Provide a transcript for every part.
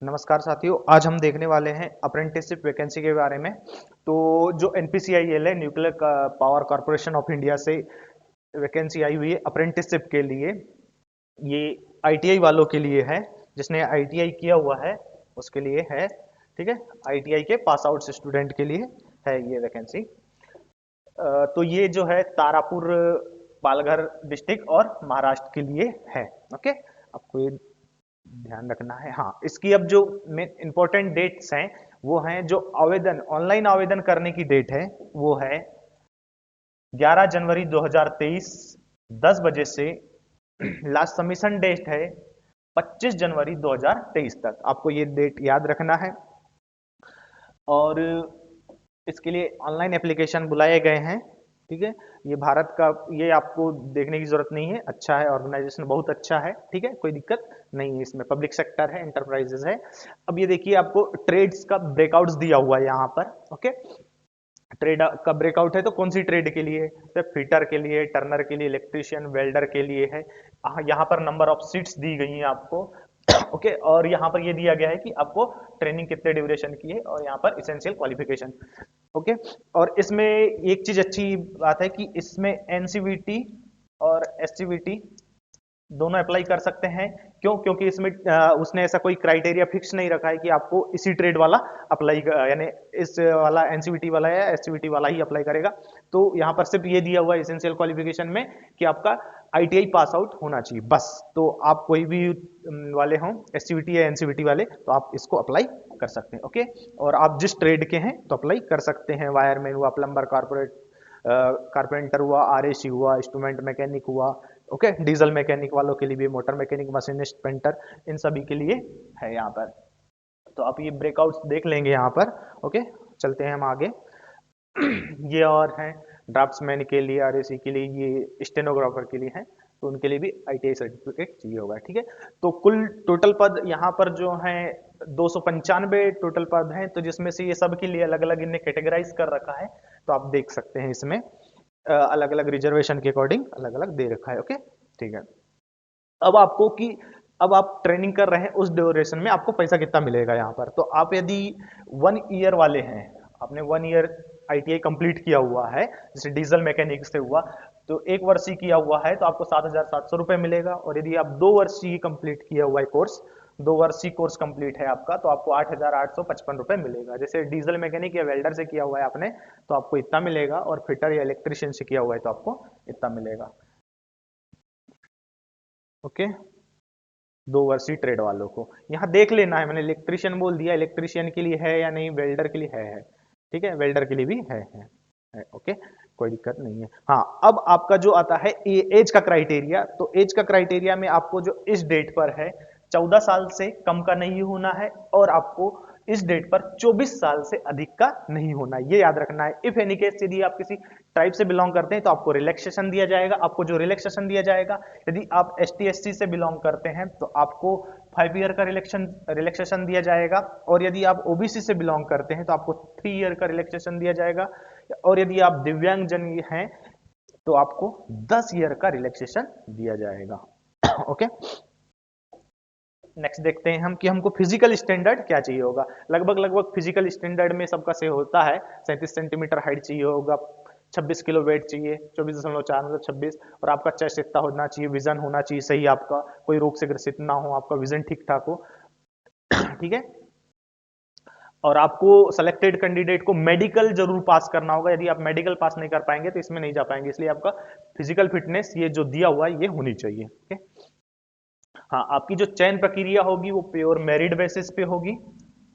नमस्कार साथियों, आज हम देखने वाले हैं अप्रेंटिसशिप वैकेंसी के बारे में। तो जो एनपीसीआईएल है, nuclear power corporation of India से वैकेंसी आई हुई है अप्रेंटिसशिप के लिए। ये आईटीआई वालों के लिए है, जिसने आईटीआई किया हुआ है उसके लिए है। ठीक है, आईटीआई के पास आउट स्टूडेंट के लिए है ये वैकेंसी। तो ये जो है तारापुर, पालघर डिस्ट्रिक्ट और महाराष्ट्र के लिए है। ओके, आपको ये ध्यान रखना है। हाँ, इसकी अब जो मेन इंपॉर्टेंट डेट्स हैं वो हैं, जो आवेदन ऑनलाइन आवेदन करने की डेट है वो है 11 जनवरी 2023 10 बजे से। लास्ट सबमिशन डेट है 25 जनवरी 2023 तक। आपको ये डेट याद रखना है। और इसके लिए ऑनलाइन एप्लीकेशन बुलाए गए हैं। ठीक है, ये भारत का, ये आपको देखने की जरूरत नहीं है, अच्छा है, ऑर्गेनाइजेशन बहुत अच्छा है। ठीक है, कोई दिक्कत नहीं है इसमें, पब्लिक सेक्टर है, एंटरप्राइजेस है। अब ये देखिए, आपको ट्रेड्स का ब्रेकआउट्स दिया हुआ है यहाँ पर। ओके, ट्रेड का ब्रेकआउट है तो कौन सी ट्रेड के लिए, तो फिटर के लिए, टर्नर के लिए, इलेक्ट्रीशियन, वेल्डर के लिए है। यहाँ पर नंबर ऑफ सीट्स दी गई हैं आपको। ओके, और यहाँ पर ये दिया गया है कि आपको ट्रेनिंग कितने ड्यूरेशन की है, और यहाँ पर इसेंशियल क्वालिफिकेशन। ओके, और इसमें एक चीज अच्छी बात है कि इसमें एनसीवीटी और एससीवीटी दोनों अप्लाई कर सकते हैं। क्यों? क्योंकि इसमें उसने ऐसा कोई क्राइटेरिया फिक्स नहीं रखा है कि आपको इसी ट्रेड वाला अप्लाई, यानी इस वाला एनसीवीटी वाला या एससीवीटी वाला ही अप्लाई करेगा। तो यहाँ पर सिर्फ ये दिया हुआ है एसेंशियल क्वालिफिकेशन में कि आपका आईटीआई पास आउट होना चाहिए बस। तो आप कोई भी वाले हों, एससीवीटी या एनसीवीटी वाले, तो आप इसको अप्लाई कर सकते हैं। ओके, और आप जिस ट्रेड के हैं तो अप्लाई कर सकते हैं। वायरमैन हुआ, प्लम्बर, कारपेंटर हुआ, आरएसी हुआ, इंस्ट्रूमेंट मैकेनिक हुआ। ओके, डीजल मैकेनिक वालों के लिए भी, मोटर मैकेनिक, मशीनिस्ट, पेंटर, इन सभी के लिए है यहाँ पर। तो आप ये ब्रेकआउट्स देख लेंगे यहाँ पर। ओके, चलते हैं हम आगे। ये और हैं ड्राफ्ट्समैन के लिए, आरएसी के लिए, ये स्टेनोग्राफर के लिए हैं, तो उनके लिए भी आईटीआई सर्टिफिकेट चाहिए होगा। ठीक है, तो कुल टोटल पद यहाँ पर जो हैं 295 टोटल पद हैं। तो जिसमें से ये सब के लिए अलग अलग इनने कैटेगराइज कर रखा है, तो आप देख सकते हैं इसमें अलग अलग रिजर्वेशन के अकॉर्डिंग अलग अलग दे रखा है। ओके, ठीक है। अब आपको कि अब आप ट्रेनिंग कर रहे हैं, उस ड्यूरेशन में आपको पैसा कितना मिलेगा यहाँ पर। तो आप यदि 1 ईयर वाले हैं, आपने 1 ईयर आईटीआई कंप्लीट किया हुआ है, जैसे डीजल मैकेनिक से हुआ, तो 1 वर्षीय किया हुआ है तो आपको 7,700 रुपये मिलेगा। और यदि आप 2 वर्षीय कंप्लीट किया हुआ है कोर्स, 2 वर्षीय कोर्स कंप्लीट है आपका, तो आपको 8,855 रुपये मिलेगा। जैसे डीजल मैकेनिक या वेल्डर से किया हुआ है आपने, तो आपको इतना मिलेगा, और फिटर या इलेक्ट्रिशियन से किया हुआ है तो आपको इतना मिलेगा। ओके, 2 वर्षीय ट्रेड वालों को यहाँ देख लेना है। मैंने इलेक्ट्रिशियन बोल दिया, इलेक्ट्रिशियन के लिए है या नहीं, वेल्डर के लिए है। ठीक है, वेल्डर के लिए भी है। ओके, कोई दिक्कत नहीं है। हाँ, अब आपका जो आता है एज का क्राइटेरिया, तो एज का क्राइटेरिया में आपको जो इस डेट पर है 14 साल से कम का नहीं होना है, और आपको इस डेट पर 24 साल से अधिक का नहीं होना है, ये याद रखना है। इफ एनी केस यदि आप किसी ट्राइब से बिलोंग करते हैं तो आपको रिलैक्सेशन दिया जाएगा। आपको जो रिलैक्सेशन दिया जाएगा, यदि आप एसटी एससी से बिलोंग करते हैं तो आपको 5 ईयर का रिलैक्सेशन दिया जाएगा। और यदि आप ओबीसी से बिलोंग करते हैं तो आपको 3 ईयर का रिलैक्सेशन दिया जाएगा। और यदि आप दिव्यांग जन हैं तो आपको 10 ईयर का रिलैक्सेशन दिया जाएगा। ओके, नेक्स्ट देखते हैं हम कि हमको फिजिकल स्टैंडर्ड क्या चाहिए होगा। लगभग फिजिकल स्टैंडर्ड में सबका से होता है 37 सेंटीमीटर हाइट चाहिए होगा, 26 किलो वेट चाहिए, 24.4 मतलब 26, और आपका चेस्ट इतना होना चाहिए, विजन होना चाहिए सही, आपका कोई रोग से ग्रसित ना हो, आपका विजन ठीक ठाक हो। ठीक है, और आपको सेलेक्टेड कैंडिडेट को मेडिकल जरूर पास करना होगा। यदि आप मेडिकल पास नहीं कर पाएंगे तो इसमें नहीं जा पाएंगे, इसलिए आपका फिजिकल फिटनेस ये जो दिया हुआ है ये होनी चाहिए। ओके, हाँ, आपकी जो चयन प्रक्रिया होगी वो प्योर मेरिट बेसिस पे होगी,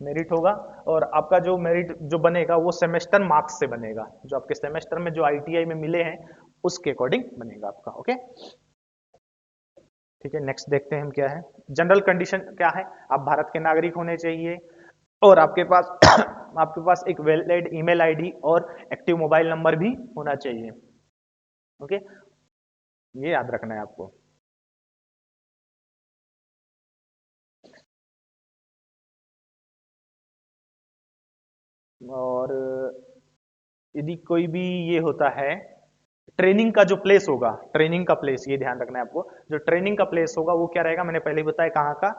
मेरिट होगा। और आपका जो मेरिट जो बनेगा वो सेमेस्टर मार्क्स से बनेगा, जो आपके सेमेस्टर में जो आईटीआई में मिले हैं उसके अकॉर्डिंग बनेगा आपका। ओके, ठीक है, नेक्स्ट देखते हैं हम क्या है। जनरल कंडीशन क्या है, आप भारत के नागरिक होने चाहिए, और आपके पास आपके पास एक वैलिड ईमेल आईडी और एक्टिव मोबाइल नंबर भी होना चाहिए। ओके, ये याद रखना है आपको। और यदि कोई भी ये होता है, ट्रेनिंग का जो प्लेस होगा, ट्रेनिंग का प्लेस ये ध्यान रखना है आपको। जो ट्रेनिंग का प्लेस होगा वो क्या रहेगा, मैंने पहले ही बताया कहाँ का,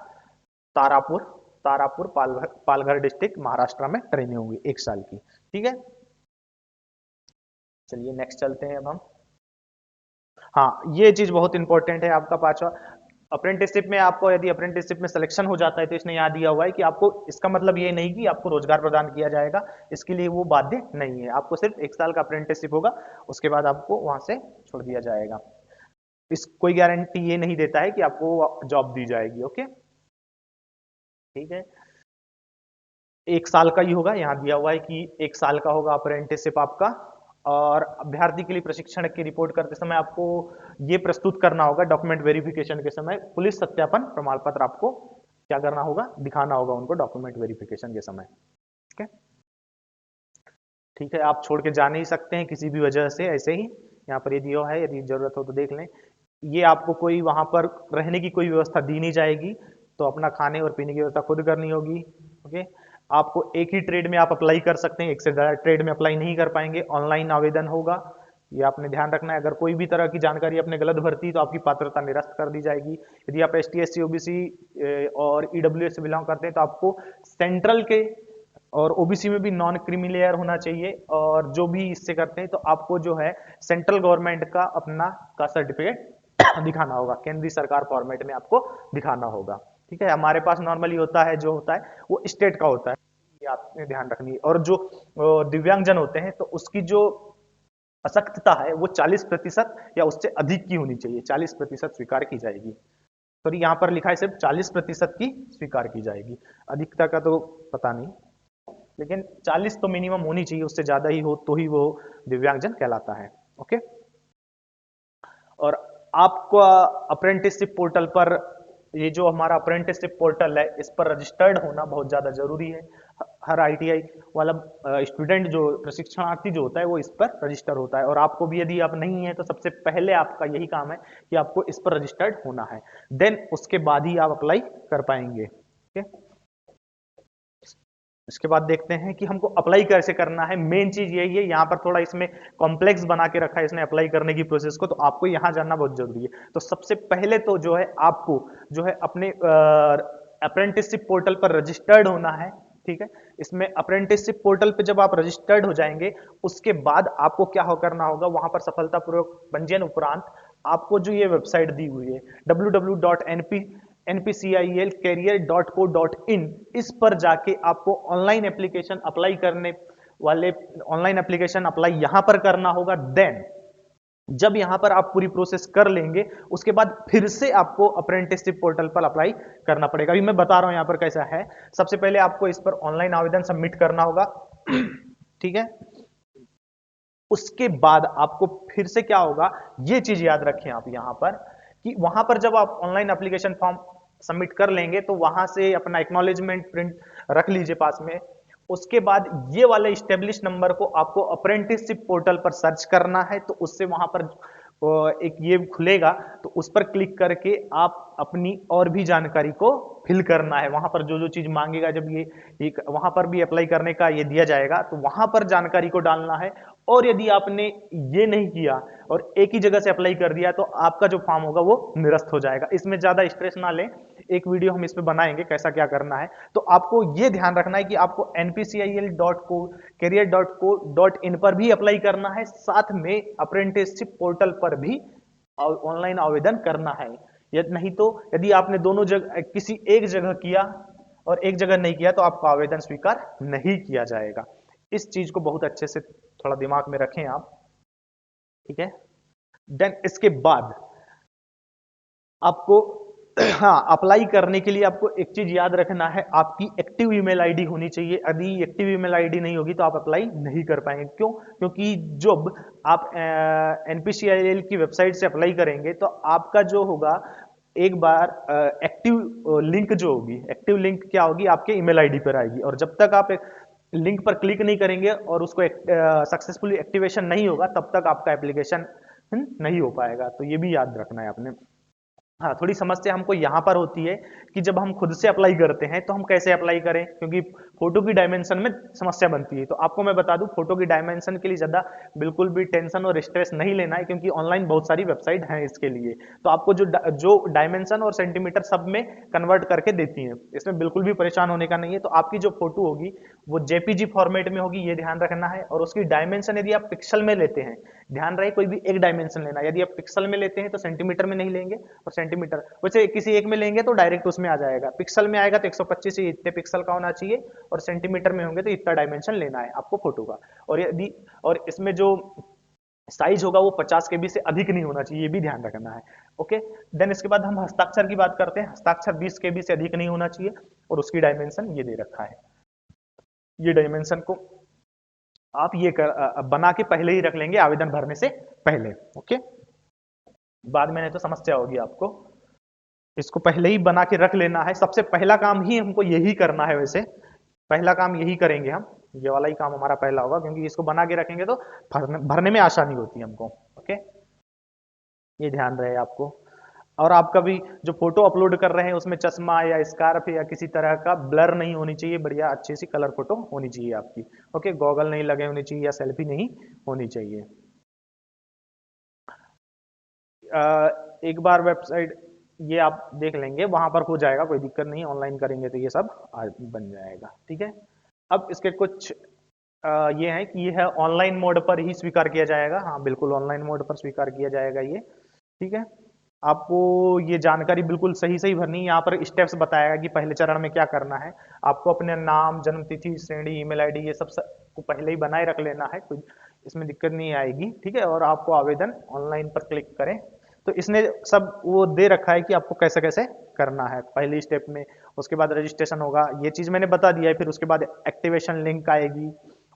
तारापुर। तारापुर पालघर डिस्ट्रिक्ट महाराष्ट्र में ट्रेनिंग होगी 1 साल की। ठीक है, चलिए नेक्स्ट चलते हैं अब हम। हाँ, ये चीज बहुत इंपॉर्टेंट है आपका पांचवा। अप्रेंटिसशिप में आपको यदि अप्रेंटिसशिप में सिलेक्शन हो जाता है तो इसने यहाँ दिया हुआ है कि आपको, इसका मतलब ये नहीं कि आपको रोजगार प्रदान किया जाएगा, इसके लिए वो बाध्य नहीं है। आपको सिर्फ 1 साल का अप्रेंटिसशिप होगा, उसके बाद आपको वहां से छोड़ दिया जाएगा। इस कोई गारंटी ये नहीं देता है कि आपको जॉब दी जाएगी। ओके, ठीक है, 1 साल का ही होगा, यहाँ दिया हुआ है कि 1 साल का होगा अप्रेंटिसशिप आपका। और अभ्यर्थी के लिए प्रशिक्षण की रिपोर्ट करते समय आपको ये प्रस्तुत करना होगा, डॉक्यूमेंट वेरिफिकेशन के समय पुलिस सत्यापन प्रमाण पत्र आपको क्या करना होगा, दिखाना होगा उनको डॉक्यूमेंट वेरिफिकेशन के समय। ठीक है, ठीक है, आप छोड़ के जा नहीं सकते हैं किसी भी वजह से, ऐसे ही यहाँ पर ये दिया है, यदि जरूरत हो तो देख लें। ये आपको कोई वहां पर रहने की कोई व्यवस्था दी नहीं जाएगी, तो अपना खाने और पीने की व्यवस्था खुद करनी होगी। ओके, आपको एक ही ट्रेड में आप अप्लाई कर सकते हैं, एक से ज्यादा ट्रेड में अप्लाई नहीं कर पाएंगे। ऑनलाइन आवेदन होगा, ये आपने ध्यान रखना है। अगर कोई भी तरह की जानकारी आपने गलत भरती तो आपकी पात्रता निरस्त कर दी जाएगी। यदि आप ST SC OBC और EWS से बिलोंग करते हैं तो आपको सेंट्रल के और OBC में भी नॉन क्रीमी लेयर होना चाहिए, और जो भी इससे करते हैं तो आपको जो है सेंट्रल गवर्नमेंट का अपना का सर्टिफिकेट दिखाना होगा, केंद्रीय सरकार फॉर्मेट में आपको दिखाना होगा। ठीक है, हमारे पास नॉर्मली होता है, जो होता है वो स्टेट का होता है, ये आपने ध्यान रखनी है। और जो दिव्यांगजन होते हैं तो उसकी जो अशक्तता है वो 40% या उससे अधिक की होनी चाहिए, 40% स्वीकार की जाएगी। तो यहाँ पर लिखा है सिर्फ 40% की स्वीकार की जाएगी, अधिकता का तो पता नहीं, लेकिन 40 तो मिनिमम होनी चाहिए, उससे ज्यादा ही हो तो ही वो दिव्यांगजन कहलाता है। ओके, और आपका अप्रेंटिसशिप पोर्टल पर, ये जो हमारा अप्रेंटिसशिप पोर्टल है इस पर रजिस्टर्ड होना बहुत ज्यादा जरूरी है। हर ITI वाला स्टूडेंट जो प्रशिक्षणार्थी जो होता है वो इस पर रजिस्टर होता है, और आपको भी यदि आप नहीं है तो सबसे पहले आपका यही काम है कि आपको इस पर रजिस्टर्ड होना है, देन उसके बाद ही आप अप्लाई कर पाएंगे। ठीक है, इसके बाद देखते हैं कि हमको अप्लाई कैसे करना है। मेन चीज यही है, यहाँ पर थोड़ा इसमें कॉम्प्लेक्स बना के रखा है इसने अप्लाई करने की प्रोसेस को, तो आपको यहाँ जानना बहुत जरूरी है। तो सबसे पहले तो जो है आपको जो है अपने अप्रेंटिसशिप पोर्टल पर रजिस्टर्ड होना है। ठीक है, इसमें अप्रेंटिसशिप पोर्टल पे जब आप रजिस्टर्ड हो जाएंगे उसके बाद आपको क्या करना होगा, वहां पर सफलतापूर्वक पंजीयन उपरांत आपको जो ये वेबसाइट दी हुई है www.npcilcareer.co.in, इस पर जाके आपको ऑनलाइन एप्लीकेशन अप्लाई करने वाले ऑनलाइन एप्लीकेशन अप्लाई यहां पर करना होगा। देन जब यहां पर आप पूरी प्रोसेस कर लेंगे उसके बाद फिर से आपको अप्रेंटिसशिप पोर्टल पर अप्लाई करना पड़ेगा। अभी मैं बता रहा हूं यहां पर कैसा है। सबसे पहले आपको इस पर ऑनलाइन आवेदन सबमिट करना होगा। ठीक है, उसके बाद आपको फिर से क्या होगा, ये चीज याद रखें आप यहां पर कि वहां पर जब आप ऑनलाइन एप्लीकेशन फॉर्म सबमिट कर लेंगे तो वहां से अपना एक्नॉलेजमेंट प्रिंट रख लीजिए पास में। उसके बाद ये वाले स्टेब्लिश नंबर को आपको अप्रेंटिसशिप पोर्टल पर सर्च करना है, तो उससे वहां पर एक ये खुलेगा, तो उस पर क्लिक करके आप अपनी और भी जानकारी को फिल करना है। वहां पर जो जो चीज मांगेगा, जब ये वहां पर भी अप्लाई करने का ये दिया जाएगा तो वहां पर जानकारी को डालना है। और यदि आपने ये नहीं किया और एक ही जगह से अप्लाई कर दिया तो आपका जो फॉर्म होगा वो निरस्त हो जाएगा। इसमें ज्यादा स्ट्रेस ना लें, एक वीडियो हम इस पे बनाएंगे कैसा क्या करना है। तो आपको ये ध्यान रखना है कि आपको npcil.career.co.in पर भी अप्लाई करना है, साथ में अप्रेंटिसशिप पोर्टल पर भी ऑनलाइन आवेदन करना है। यदि नहीं तो यदि आपने दोनों जगह किसी एक जगह किया और एक जगह नहीं किया तो आपका आवेदन स्वीकार नहीं किया जाएगा। इस चीज को बहुत अच्छे से थोड़ा दिमाग में रखें आप। ठीक है, देन इसके बाद आपको हाँ, अप्लाई करने के लिए आपको एक चीज याद रखना है, आपकी एक्टिव ईमेल आईडी होनी चाहिए। यदि एक्टिव ईमेल आईडी नहीं होगी तो आप अप्लाई नहीं कर पाएंगे। क्यों? क्योंकि जब आप NPCIL की वेबसाइट से अप्लाई करेंगे तो आपका जो होगा, एक बार एक्टिव लिंक जो होगी, एक्टिव लिंक क्या होगी, आपके ईमेल आईडी पर आएगी, और जब तक आप लिंक पर क्लिक नहीं करेंगे और उसको सक्सेसफुली एक्टिवेशन नहीं होगा तब तक आपका एप्लीकेशन नहीं हो पाएगा। तो ये भी याद रखना है आपने। हाँ, थोड़ी समस्या हमको यहाँ पर होती है कि जब हम खुद से अप्लाई करते हैं तो हम कैसे अप्लाई करें, क्योंकि फोटो की डायमेंशन में समस्या बनती है। तो आपको मैं बता दूं, फोटो की डायमेंशन के लिए ज़्यादा बिल्कुल भी टेंशन और स्ट्रेस नहीं लेना है, क्योंकि ऑनलाइन बहुत सारी वेबसाइट हैं इसके लिए। तो आपको जो डायमेंशन और सेंटीमीटर सब में कन्वर्ट करके देती हैं, इसमें बिल्कुल भी परेशान होने का नहीं है। तो आपकी जो फोटो होगी वो जेपीजी फॉर्मेट में होगी, ये ध्यान रखना है। और उसकी डायमेंशन यदि आप पिक्सल में लेते हैं, ध्यान रहे कोई भी एक डायमेंशन लेना, यदि आप पिक्सल में लेते हैं तो सेंटीमीटर में नहीं लेंगे, और सेंटीमीटर वैसे किसी एक में लेंगे तो डायरेक्ट उसमें आ जाएगा। पिक्सल में आएगा तो 125 से इतने पिक्सल का होना चाहिए, और सेंटीमीटर में होंगे तो इतना डायमेंशन लेना है आपको फोटो का। और यदि और इसमें जो साइज होगा वो 50 केबी से अधिक नहीं होना चाहिए, ये भी ध्यान रखना है। ओके, देन इसके बाद हम हस्ताक्षर की बात करते हैं। हस्ताक्षर 20 केबी से अधिक नहीं होना चाहिए, और उसकी डायमेंशन ये दे रखा है। ये डायमेंशन को आप बना के पहले ही रख लेंगे आवेदन भरने से पहले। ओके, बाद में नहीं तो समस्या होगी आपको। इसको पहले ही बना के रख लेना है, सबसे पहला काम ही हमको यही करना है। वैसे पहला काम यही करेंगे हम, ये वाला ही काम हमारा पहला होगा, क्योंकि इसको बना के रखेंगे तो भरने में आसानी होती है हमको। ओके, ये ध्यान रहे आपको। और आप कभी जो फोटो अपलोड कर रहे हैं उसमें चश्मा या स्कार्फ या किसी तरह का ब्लर नहीं होनी चाहिए, बढ़िया अच्छी सी कलर फोटो होनी चाहिए आपकी। ओके, गॉगल नहीं लगे होने चाहिए या सेल्फी नहीं होनी चाहिए। एक बार वेबसाइट ये आप देख लेंगे, वहां पर हो जाएगा, कोई दिक्कत नहीं, ऑनलाइन करेंगे तो ये सब बन जाएगा। ठीक है, अब इसके कुछ ये है कि ये है ऑनलाइन मोड पर ही स्वीकार किया जाएगा। हाँ बिल्कुल, ऑनलाइन मोड पर स्वीकार किया जाएगा ये। ठीक है, आपको ये जानकारी बिल्कुल सही सही भरनी है। यहाँ पर स्टेप्स बताएगा कि पहले चरण में क्या करना है। आपको अपने नाम, जन्म तिथि, श्रेणी, ईमेल आईडी, ये सब को पहले ही बनाए रख लेना है, कोई इसमें दिक्कत नहीं आएगी। ठीक है, और आपको आवेदन ऑनलाइन पर क्लिक करें तो इसने सब वो दे रखा है कि आपको कैसे कैसे करना है पहली स्टेप में। उसके बाद रजिस्ट्रेशन होगा, ये चीज़ मैंने बता दिया है। फिर उसके बाद एक्टिवेशन लिंक आएगी,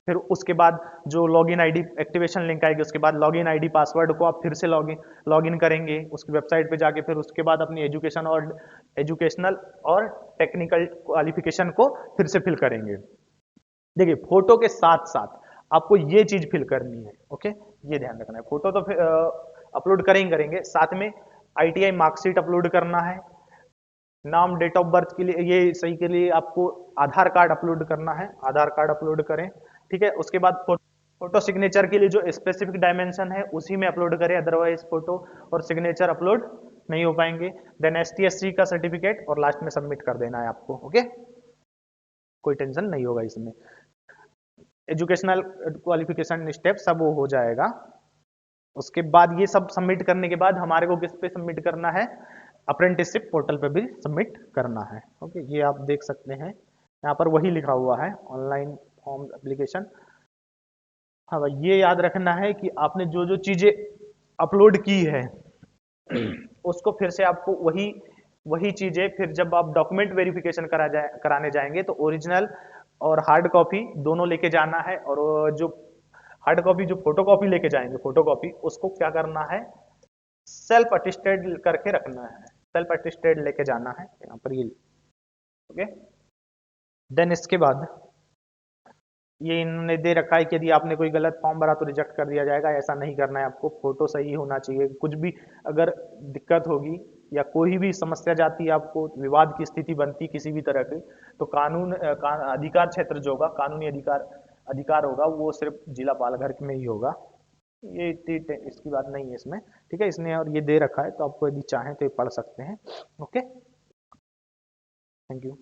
फिर उसके बाद जो लॉगिन आईडी, एक्टिवेशन लिंक आएगी, उसके बाद लॉगिन आईडी पासवर्ड को आप फिर से लॉगिन करेंगे उसकी वेबसाइट पे जाके। फिर उसके बाद अपनी एजुकेशनल और टेक्निकल क्वालिफिकेशन को फिर से फिल करेंगे। देखिए, फोटो के साथ साथ आपको ये चीज फिल करनी है। ओके, ये ध्यान रखना है। फोटो तो फिर अपलोड करेंगे, साथ में आईटीआई मार्कशीट अपलोड करना है। नाम, डेट ऑफ बर्थ के लिए, ये सही के लिए आपको आधार कार्ड अपलोड करना है, आधार कार्ड अपलोड करें। ठीक है, उसके बाद फोटो सिग्नेचर के लिए जो स्पेसिफिक डायमेंशन है उसी में अपलोड करें, अदरवाइज फोटो और सिग्नेचर अपलोड नहीं हो पाएंगे। देन ST/SC का सर्टिफिकेट, और लास्ट में सबमिट कर देना है आपको। ओके, कोई टेंशन नहीं होगा इसमें। एजुकेशनल क्वालिफिकेशन स्टेप सब वो हो जाएगा। उसके बाद ये सब सबमिट करने के बाद हमारे को किस पे सबमिट करना है, अप्रेंटिसशिप पोर्टल पे भी सबमिट करना है। ओके, ये आप देख सकते हैं यहाँ पर वही लिखा हुआ है, ऑनलाइन फॉर्म एप्लीकेशन। हाँ भाई, ये याद रखना है कि आपने जो जो चीजें अपलोड की है उसको फिर से आपको वही वही चीजें, फिर जब आप डॉक्यूमेंट वेरिफिकेशन कराने जाएंगे तो ओरिजिनल और हार्ड कॉपी दोनों लेके जाना है। और जो हार्ड कॉपी, जो फोटो कॉपी लेके जाएंगे, फोटो कॉपी, उसको क्या करना है, सेल्फ अटेस्टेड करके रखना है, सेल्फ अटेस्टेड लेके जाना है यहाँ पर ये। ओके, देन इसके बाद ये इन्होंने दे रखा है कि यदि आपने कोई गलत फॉर्म भरा तो रिजेक्ट कर दिया जाएगा। ऐसा नहीं करना है आपको, फोटो सही होना चाहिए। कुछ भी अगर दिक्कत होगी या कोई भी समस्या जाती है, आपको विवाद की स्थिति बनती किसी भी तरह की, तो अधिकार क्षेत्र जो होगा, कानूनी अधिकार अधिकार होगा, वो सिर्फ जिला पालघर में ही होगा। ये इसकी बात नहीं है इसमें। ठीक है, इसने और ये दे रखा है, तो आपको यदि चाहें तो ये पढ़ सकते हैं। Okay, thank you.